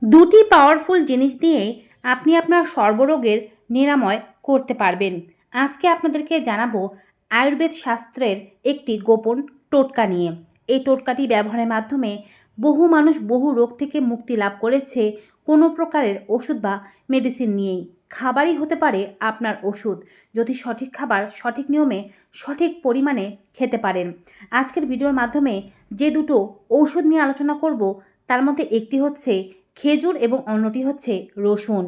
দুটি পাওয়ারফুল জিনিস দিয়ে আপনি আপনার সর্বরোগের নিরাময় করতে পারবেন। আজকে আপনাদেরকে জানাবো আয়ুর্বেদ শাস্ত্রের একটি গোপন টোটকা নিয়ে। এই টোটকাটি ব্যবহারের মাধ্যমে বহু মানুষ বহু রোগ থেকে মুক্তি লাভ করেছে কোনো প্রকারের ওষুধ বা মেডিসিন নিয়েই। খাবারই হতে পারে আপনার ওষুধ, যদি সঠিক খাবার সঠিক নিয়মে সঠিক পরিমাণে খেতে পারেন। আজকের ভিডিওর মাধ্যমে যে দুটো ঔষধ নিয়ে আলোচনা করব তার মধ্যে একটি হচ্ছে খেজুর এবং অন্যটি হচ্ছে রসুন।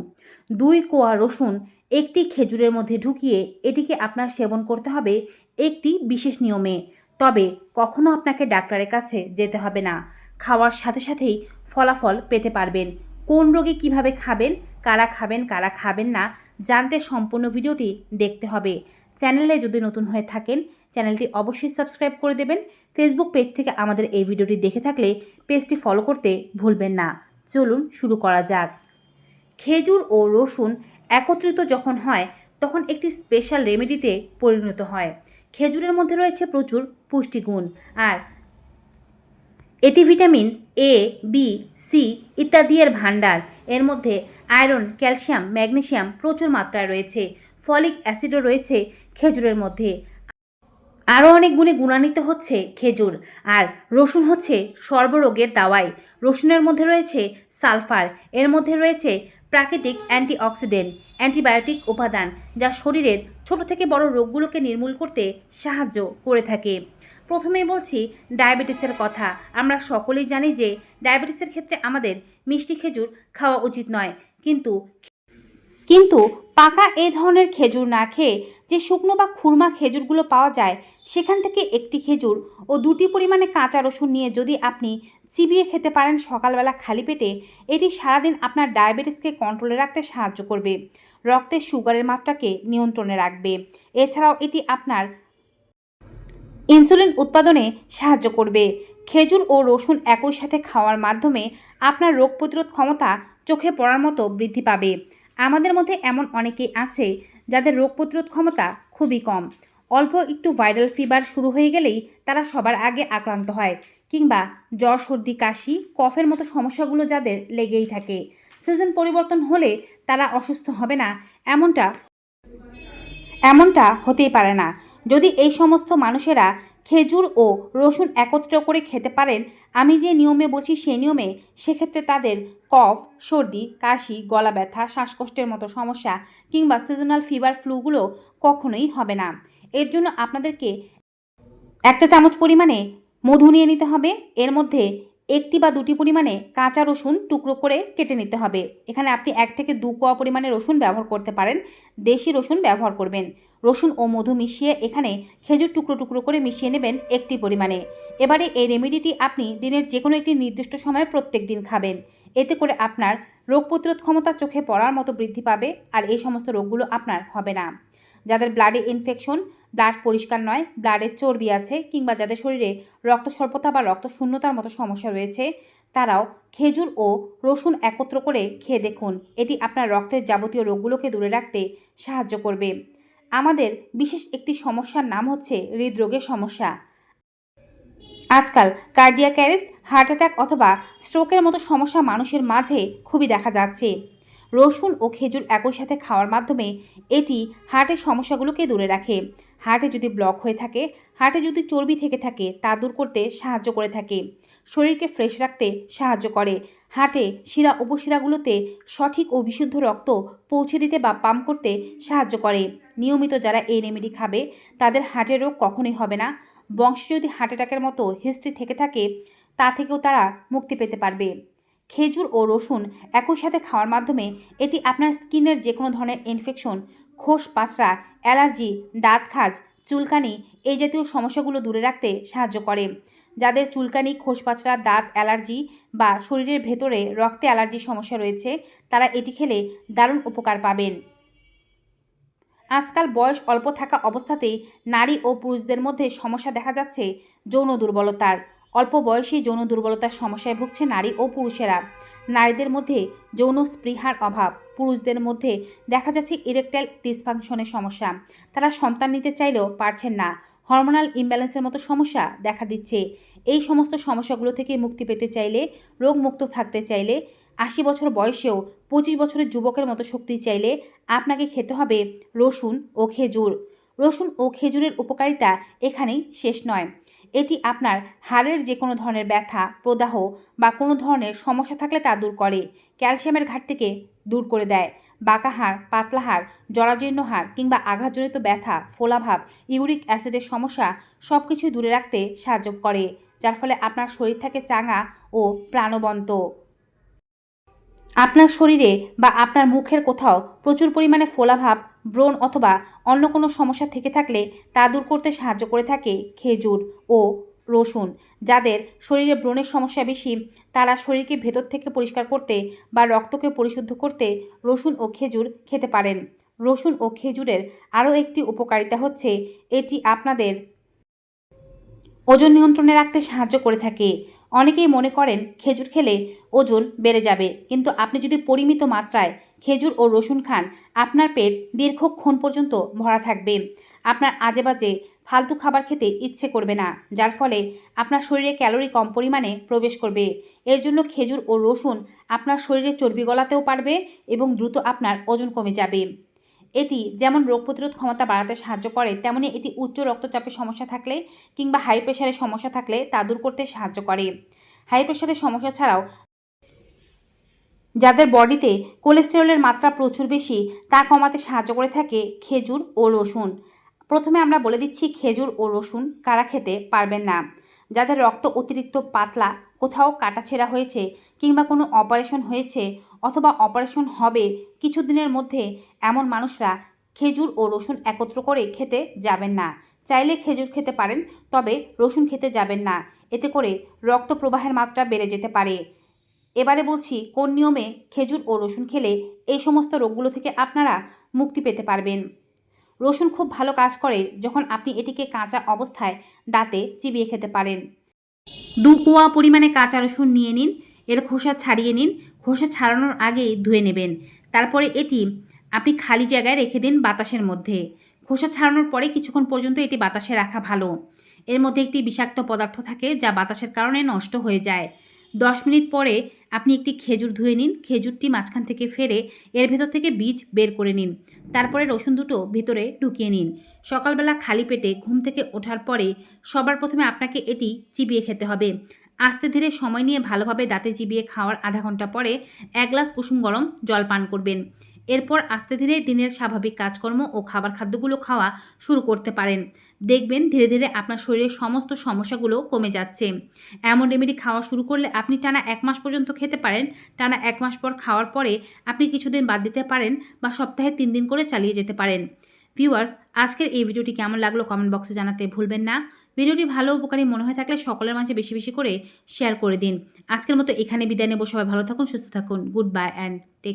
2 কোয়া রসুন একটি খেজুরের মধ্যে ঢুকিয়ে এটিকে আপনার সেবন করতে হবে একটি বিশেষ নিয়মে। তবে কখনো আপনাকে ডাক্তারের কাছে যেতে হবে না। খাওয়ার সাথে সাথেই ফলাফল পেতে পারবেন। কোন রোগে কিভাবে খাবেন, কারা খাবেন না জানতে সম্পূর্ণ ভিডিওটি দেখতে হবে। চ্যানেলে যদি নতুন হয়ে থাকেন চ্যানেলটি অবশ্যই সাবস্ক্রাইব করে দেবেন। ফেসবুক পেজ থেকে আমাদের এই ভিডিওটি দেখে থাকলে পেজটি ফলো করতে ভুলবেন না। চলুন শুরু করা যাক। খেজুর ও রসুন একত্রিত যখন হয় তখন একটি স্পেশাল রেমেডিতে পরিণত হয়। খেজুরের মধ্যে রয়েছে প্রচুর পুষ্টিগুণ, আর এটি ভিটামিন এ, বি, সি ইত্যাদি এর ভাণ্ডার। এর মধ্যে আয়রন, ক্যালসিয়াম, ম্যাগনেসিয়াম প্রচুর মাত্রায় রয়েছে। ফলিক অ্যাসিডও রয়েছে খেজুরের মধ্যে। আরও অনেক গুণে গুণান্বিত হচ্ছে খেজুর। আর রসুন হচ্ছে সর্বরোগের দাওয়াই। রসুনের মধ্যে রয়েছে সালফার, এর মধ্যে রয়েছে প্রাকৃতিক অ্যান্টিঅক্সিডেন্ট, অ্যান্টিবায়োটিক উপাদান, যা শরীরের ছোট থেকে বড় রোগগুলোকে নির্মূল করতে সাহায্য করে থাকে। প্রথমেই বলছি ডায়াবেটিসের কথা। আমরা সকলেই জানি যে ডায়াবেটিসের ক্ষেত্রে আমাদের মিষ্টি খেজুর খাওয়া উচিত নয়, কিন্তু পাকা এই ধরনের খেজুর না খেয়ে যে শুকনো বা খুরমা খেজুরগুলো পাওয়া যায় সেখান থেকে একটি খেজুর ও 2টি পরিমাণে কাঁচা রসুন নিয়ে যদি আপনি চিবিয়ে খেতে পারেন সকালবেলা খালি পেটে, এটি সারাদিন আপনার ডায়াবেটিসকে কন্ট্রোলে রাখতে সাহায্য করবে, রক্তের সুগারের মাত্রাকে নিয়ন্ত্রণে রাখবে। এছাড়াও এটি আপনার ইনসুলিন উৎপাদনে সাহায্য করবে। খেজুর ও রসুন একই সাথে খাওয়ার মাধ্যমে আপনার রোগ প্রতিরোধ ক্ষমতা চোখে পড়ার মতো বৃদ্ধি পাবে। আমাদের মধ্যে এমন অনেকেই আছে যাদের রোগ প্রতিরোধ ক্ষমতা খুবই কম। অল্প একটু ভাইরাল ফিভার শুরু হয়ে গেলেই তারা সবার আগে আক্রান্ত হয়, কিংবা জ্বর, সর্দি, কাশি, কফের মতো সমস্যাগুলো যাদের লেগেই থাকে। সিজন পরিবর্তন হলে তারা অসুস্থ হবে না, এমনটা হতেই পারে না। যদি এই সমস্ত মানুষেরা খেজুর ও রসুন একত্র করে খেতে পারেন, আমি যে নিয়মে বলছি সেই নিয়মে, সেক্ষেত্রে তাদের কফ, সর্দি, কাশি, গলা ব্যথা, শ্বাসকষ্টের মতো সমস্যা কিংবা সিজনাল ফিভার, ফ্লুগুলো কখনোই হবে না। এর জন্য আপনাদেরকে 1 চামচ পরিমাণে মধু নিয়ে নিতে হবে। এর মধ্যে 1টি বা 2টি পরিমাণে কাঁচা রসুন টুকরো করে কেটে নিতে হবে। এখানে আপনি 1 থেকে 2 কোয়া পরিমাণে রসুন ব্যবহার করতে পারেন, দেশি রসুন ব্যবহার করবেন। রসুন ও মধু মিশিয়ে এখানে খেজুর টুকরো টুকরো করে মিশিয়ে নেবেন 1টি পরিমাণে। এবারে এই রেমেডিটি আপনি দিনের যে কোনো একটি নির্দিষ্ট সময়ে প্রত্যেক দিন খাবেন। এতে করে আপনার রোগ প্রতিরোধ ক্ষমতা চোখে পড়ার মতো বৃদ্ধি পাবে, আর এই সমস্ত রোগগুলো আপনার হবে না। যাদের ব্লাডে ইনফেকশন, ব্লাড পরিষ্কার নয়, ব্লাডের চর্বি আছে, কিংবা যাদের শরীরে রক্ত স্বল্পতা বা রক্ত শূন্যতার মতো সমস্যা রয়েছে, তারাও খেজুর ও রসুন একত্র করে খেয়ে দেখুন। এটি আপনার রক্তের যাবতীয় রোগগুলোকে দূরে রাখতে সাহায্য করবে। আমাদের বিশেষ একটি সমস্যার নাম হচ্ছে হৃদরোগের সমস্যা। আজকাল কার্ডিয়াক অ্যারেস্ট, হার্ট অ্যাটাক অথবা স্ট্রোকের মতো সমস্যা মানুষের মাঝে খুবই দেখা যাচ্ছে। রসুন ও খেজুর একই সাথে খাওয়ার মাধ্যমে এটি হার্টের সমস্যাগুলোকে দূরে রাখে। হার্টে যদি ব্লক হয়ে থাকে, হার্টে যদি চর্বি থেকে থাকে, তা দূর করতে সাহায্য করে থাকে। শরীরকে ফ্রেশ রাখতে সাহায্য করে। হার্টে শিরা উপশিরাগুলোতে সঠিক ও বিশুদ্ধ রক্ত পৌঁছে দিতে বা পাম্প করতে সাহায্য করে। নিয়মিত যারা এই রেমেডি খাবে তাদের হার্টের রোগ কখনোই হবে না। বংশে যদি হার্ট অ্যাটাকের মতো হিস্ট্রি থেকে থাকে, তা থেকেও তারা মুক্তি পেতে পারবে। খেজুর ও রসুন একই সাথে খাওয়ার মাধ্যমে এটি আপনার স্কিনের যে কোনো ধরনের ইনফেকশন, খোস পাঁচড়া, অ্যালার্জি, দাঁত খাজ, চুলকানি এই জাতীয় সমস্যাগুলো দূরে রাখতে সাহায্য করে। যাদের চুলকানি, খোস পাঁচড়া, দাঁত অ্যালার্জি বা শরীরের ভেতরে রক্তে অ্যালার্জির সমস্যা রয়েছে, তারা এটি খেলে দারুণ উপকার পাবেন। আজকাল বয়স অল্প থাকা অবস্থাতেই নারী ও পুরুষদের মধ্যে সমস্যা দেখা যাচ্ছে যৌন দুর্বলতার। অল্প বয়সেই যৌন দুর্বলতার সমস্যায় ভুগছে নারী ও পুরুষেরা। নারীদের মধ্যে যৌন স্পৃহার অভাব, পুরুষদের মধ্যে দেখা যাচ্ছে ইরেকটাইল ডিসফাংশনের সমস্যা, তারা সন্তান নিতে চাইলেও পারছেন না। হরমোনাল ইমব্যালেন্সের মতো সমস্যা দেখা দিচ্ছে। এই সমস্ত সমস্যাগুলো থেকে মুক্তি পেতে চাইলে, রোগমুক্ত থাকতে চাইলে 80 বছর বয়সেও 25 বছরের যুবকের মতো শক্তি চাইলে আপনাকে খেতে হবে রসুন ও খেজুর। রসুন ও খেজুরের উপকারিতা এখানেই শেষ নয়। এটি আপনার হাড়ের যে কোনো ধরনের ব্যথা, প্রদাহ বা কোনো ধরনের সমস্যা থাকলে তা দূর করে। ক্যালসিয়ামের ঘাটতিকে দূর করে দেয়। বাঁকা হাড়, পাতলা হাড়, জরাজীর্ণ হাড় কিংবা আঘাতজনিত ব্যথা, ফোলাভাব, ইউরিক অ্যাসিডের সমস্যা সব কিছুই দূরে রাখতে সাহায্য করে, যার ফলে আপনার শরীর থাকে চাঙা ও প্রাণবন্ত। আপনার শরীরে বা আপনার মুখের কোথাও প্রচুর পরিমাণে ফোলাভাব, ব্রণ অথবা অন্য কোনো সমস্যা থেকে থাকলে তা দূর করতে সাহায্য করে থাকে খেজুর ও রসুন। যাদের শরীরে ব্রণের সমস্যা বেশি, তারা শরীরকে ভেতর থেকে পরিষ্কার করতে বা রক্তকে পরিশুদ্ধ করতে রসুন ও খেজুর খেতে পারেন। রসুন ও খেজুরের আরও একটি উপকারিতা হচ্ছে এটি আপনাদের ওজন নিয়ন্ত্রণে রাখতে সাহায্য করে থাকে। অনেকেই মনে করেন খেজুর খেলে ওজন বেড়ে যাবে, কিন্তু আপনি যদি পরিমিত মাত্রায় খেজুর ও রসুন খান, আপনার পেট দীর্ঘক্ষণ পর্যন্ত ভরা থাকবে। আপনার আজেবাজে ফালতু খাবার খেতে ইচ্ছে করবে না, যার ফলে আপনার শরীরে ক্যালোরি কম পরিমাণে প্রবেশ করবে। এর জন্য খেজুর ও রসুন আপনার শরীরে চর্বি গলাতেও পারবে এবং দ্রুত আপনার ওজন কমে যাবে। এটি যেমন রোগ প্রতিরোধ ক্ষমতা বাড়াতে সাহায্য করে, তেমনি এটি উচ্চ রক্তচাপের সমস্যা থাকলে কিংবা হাই প্রেশারের সমস্যা থাকলে তা দূর করতে সাহায্য করে। হাই প্রেশারের সমস্যা ছাড়াও যাদের বডিতে কোলেস্টেরলের মাত্রা প্রচুর বেশি, তা কমাতে সাহায্য করে থাকে খেজুর ও রসুন। প্রথমে আমরা বলে দিচ্ছি খেজুর ও রসুন কারা খেতে পারবেন না। যাদের রক্ত অতিরিক্ত পাতলা, কোথাও কাটাছেঁড়া হয়েছে কিংবা কোনো অপারেশন হয়েছে অথবা অপারেশন হবে কিছুদিনের মধ্যে, এমন মানুষরা খেজুর ও রসুন একত্র করে খেতে যাবেন না। চাইলে খেজুর খেতে পারেন, তবে রসুন খেতে যাবেন না। এতে করে রক্ত প্রবাহের মাত্রা বেড়ে যেতে পারে। এবারে বলছি কোন নিয়মে খেজুর ও রসুন খেলে এই সমস্ত রোগগুলো থেকে আপনারা মুক্তি পেতে পারবেন। রসুন খুব ভালো কাজ করে যখন আপনি এটিকে কাঁচা অবস্থায় দাঁতে চিবিয়ে খেতে পারেন। 2 কোয়া পরিমাণে কাঁচা রসুন নিয়ে নিন, এর খোসা ছাড়িয়ে নিন। খোসা ছাড়ানোর আগেই ধুয়ে নেবেন। তারপরে এটি আপনি খালি জায়গায় রেখে দিন বাতাসের মধ্যে। খোসা ছাড়ানোর পরে কিছুক্ষণ পর্যন্ত এটি বাতাসে রাখা ভালো। এর মধ্যে একটি বিষাক্ত পদার্থ থাকে যা বাতাসের কারণে নষ্ট হয়ে যায়। 10 মিনিট পরে আপনি একটি খেজুর ধুয়ে নিন। খেজুরটি মাঝখান থেকে ফেরে এর ভেতর থেকে বীজ বের করে নিন। তারপরে রসুন দুটো ভেতরে ঢুকিয়ে নিন। সকালবেলা খালি পেটে ঘুম থেকে ওঠার পরে সবার প্রথমে আপনাকে এটি চিবিয়ে খেতে হবে। আস্তে ধীরে সময় নিয়ে ভালোভাবে দাঁতে চিবিয়ে খাওয়ার আধা ঘন্টা পরে 1 গ্লাস কুসুম গরম জল পান করবেন। এরপর আস্তে ধীরে দিনের স্বাভাবিক কাজকর্ম ও খাদ্যগুলো খাওয়া শুরু করতে পারেন। দেখবেন ধীরে ধীরে আপনার শরীরের সমস্ত সমস্যাগুলো কমে যাচ্ছে। এমন রেমেডি খাওয়া শুরু করলে আপনি টানা 1 মাস পর্যন্ত খেতে পারেন। টানা 1 মাস পর খাওয়ার পরে আপনি কিছুদিন বাদ দিতে পারেন বা সপ্তাহে 3 দিন করে চালিয়ে যেতে পারেন। ভিউয়ার্স, আজকের এই ভিডিওটি কেমন লাগলো কমেন্ট বক্সে জানাতে ভুলবেন না। ভিডিওটি ভালো উপকারী মনে হয়ে থাকলে সকলের মাঝে বেশি বেশি করে শেয়ার করে দিন। আজকের মতো এখানে বিদায় নেব। সবাই ভালো থাকুন, সুস্থ থাকুন। Good bye and take